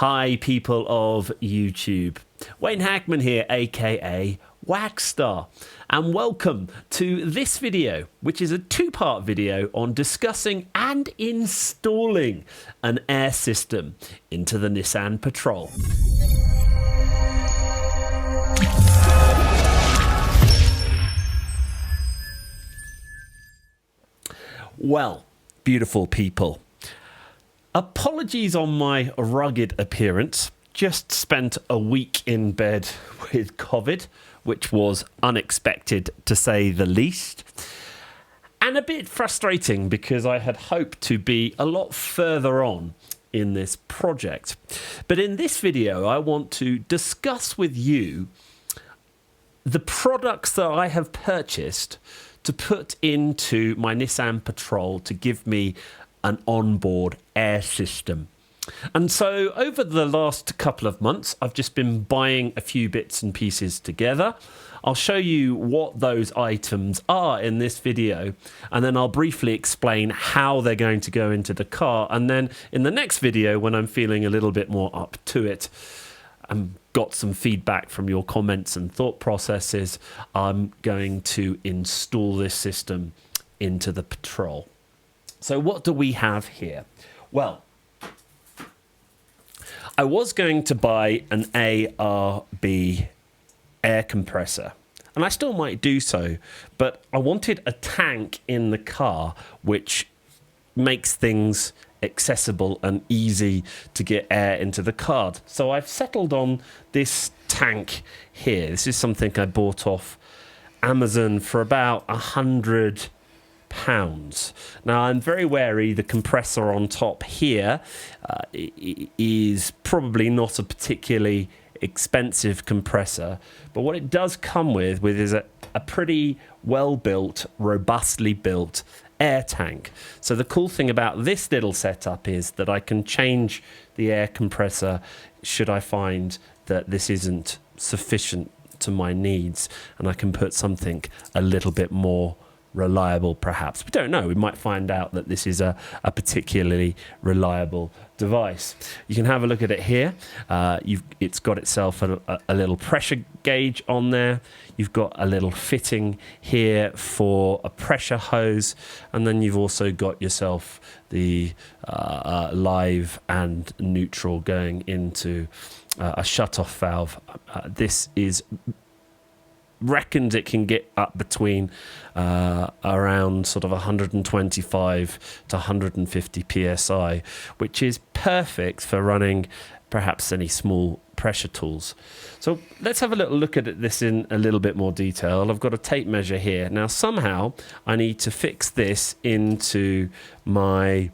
Hi, people of YouTube. Wayne Hackman here, aka Whackstar, and welcome to this video, which is a two-part video on discussing and installing an air system into the Nissan Patrol. Well, beautiful people, apologies on my rugged appearance. Just spent a week in bed with COVID, which was unexpected to say the least, and a bit frustrating because I had hoped to be a lot further on in this project. But in this video, I want to discuss with you the products that I have purchased to put into my Nissan Patrol to give me an onboard air system. And so over the last couple of months, I've just been buying a few bits and pieces together. I'll show you what those items are in this video, and then I'll briefly explain how they're going to go into the car. And then in the next video, when I'm feeling a little bit more up to it, got some feedback from your comments and thought processes, I'm going to install this system into the Patrol. So what do we have here? Well, I was going to buy an ARB air compressor, and I still might do so, but I wanted a tank in the car which makes things accessible and easy to get air into the car. So I've settled on this tank here. This is something I bought off Amazon for about £100. Now, I'm very wary the compressor on top here is probably not a particularly expensive compressor, but what it does come with is a pretty well-built, robustly built air tank. So the cool thing about this little setup is that I can change the air compressor should I find that this isn't sufficient to my needs, and I can put something a little bit more reliable perhaps. We don't know, we might find out that this is a particularly reliable device. You can have a look at it here. It's got itself a little pressure gauge on there. You've got a little fitting here for a pressure hose, and then you've also got yourself the live and neutral going into a shut-off valve. This is reckoned it can get up between around sort of 125 to 150 psi, which is perfect for running perhaps any small pressure tools. So let's have a little look at this in a little bit more detail. I've got a tape measure here. Now somehow I need to fix this into my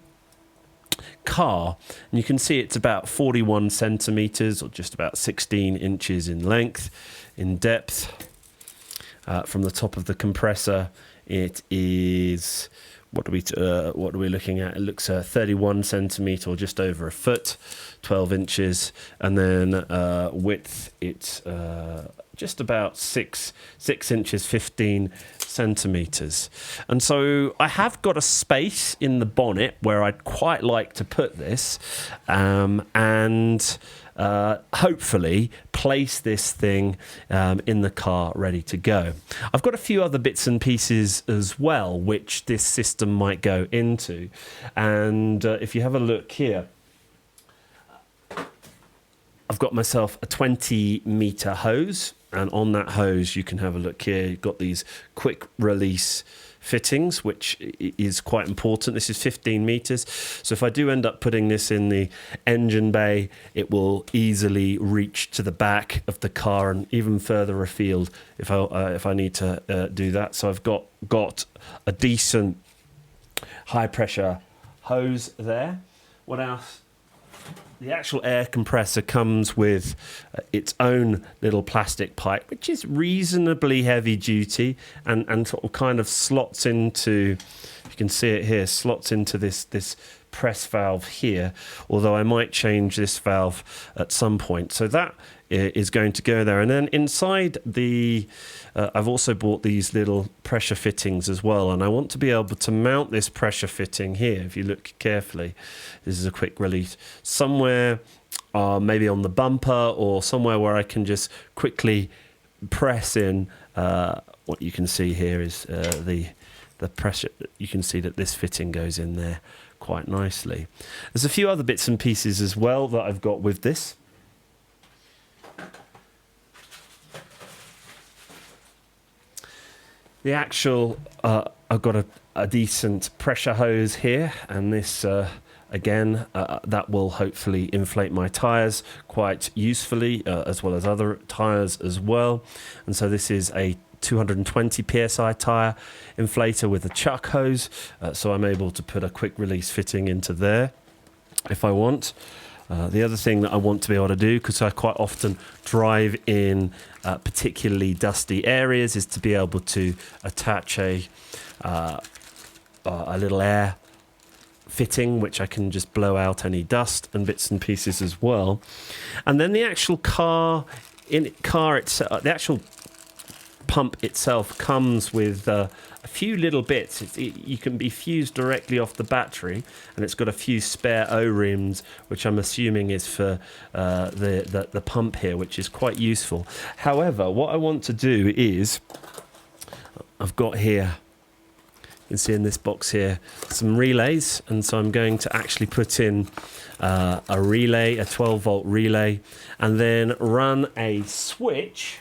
car, and you can see it's about 41 centimeters or just about 16 inches in length. In depth, from the top of the compressor, it is, what are we looking at? It looks 31 centimeter or just over a foot, 12 inches, and then width it's just about 6 inches, 15 centimeters. And so I have got a space in the bonnet where I'd quite like to put this, and hopefully place this thing in the car ready to go. I've got a few other bits and pieces as well which this system might go into, and if you have a look here, I've got myself a 20-meter hose, and on that hose you can have a look here. You've got these quick release fittings, which is quite important. This is 15 meters, so if I do end up putting this in the engine bay, it will easily reach to the back of the car and even further afield if I need to do that. So I've got a decent high pressure hose there. What else? The actual air compressor comes with its own little plastic pipe, which is reasonably heavy duty and sort of kind of slots into, you can see it here, slots into this press valve here, although I might change this valve at some point. So that is going to go there. And then inside the I've also bought these little pressure fittings as well, and I want to be able to mount this pressure fitting here. If you look carefully, this is a quick release, somewhere maybe on the bumper or somewhere where I can just quickly press in. What you can see here is the pressure. You can see that this fitting goes in there quite nicely. There's a few other bits and pieces as well that I've got with this. The actual, I've got a decent pressure hose here, and this, again, that will hopefully inflate my tyres quite usefully, as well as other tyres as well. And so this is a 220 psi tyre inflator with a chuck hose, so I'm able to put a quick release fitting into there if I want. The other thing that I want to be able to do, because I quite often drive in particularly dusty areas, is to be able to attach a little air fitting, which I can just blow out any dust and bits and pieces as well. And then the actual car itself, the actual pump itself comes with a few little bits. You can be fused directly off the battery, and it's got a few spare O-rings, which I'm assuming is for the pump here, which is quite useful. However, what I want to do is, I've got here, you can see in this box here, some relays, and so I'm going to actually put in a relay, a 12-volt relay, and then run a switch.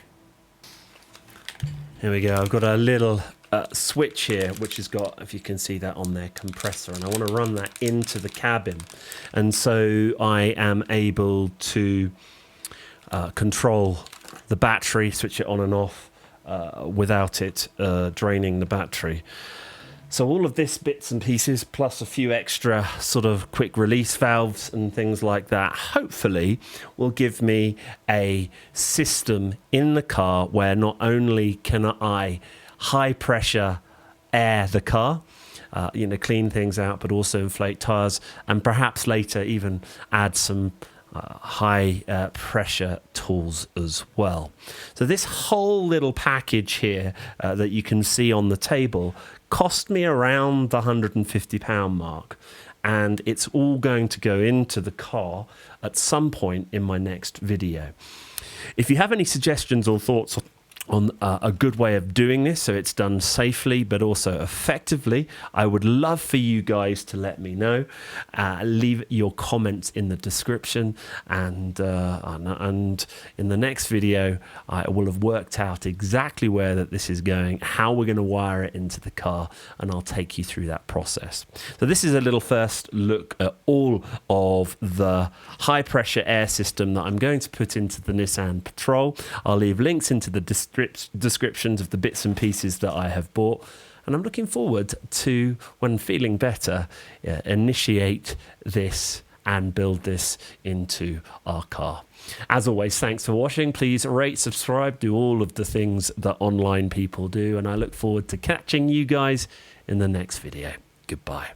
Here we go. I've got a little switch here, which has got, if you can see that on there, compressor, and I want to run that into the cabin. And so I am able to control the battery, switch it on and off without it draining the battery. So all of this bits and pieces, plus a few extra sort of quick release valves and things like that, hopefully will give me a system in the car where not only can I high pressure air the car, clean things out, but also inflate tires, and perhaps later even add some high pressure tools as well. So this whole little package here that you can see on the table cost me around the £150 mark, and it's all going to go into the car at some point in my next video. If you have any suggestions or thoughts on a good way of doing this so it's done safely but also effectively, I would love for you guys to let me know. Leave your comments in the description, and in the next video I will have worked out exactly where that this is going, how we're going to wire it into the car, and I'll take you through that process. So this is a little first look at all of the high pressure air system that I'm going to put into the Nissan Patrol. I'll leave links into the descriptions of the bits and pieces that I have bought, and I'm looking forward to, when feeling better, initiate this and build this into our car. As always, thanks for watching. Please rate, subscribe, do all of the things that online people do, and I look forward to catching you guys in the next video. Goodbye.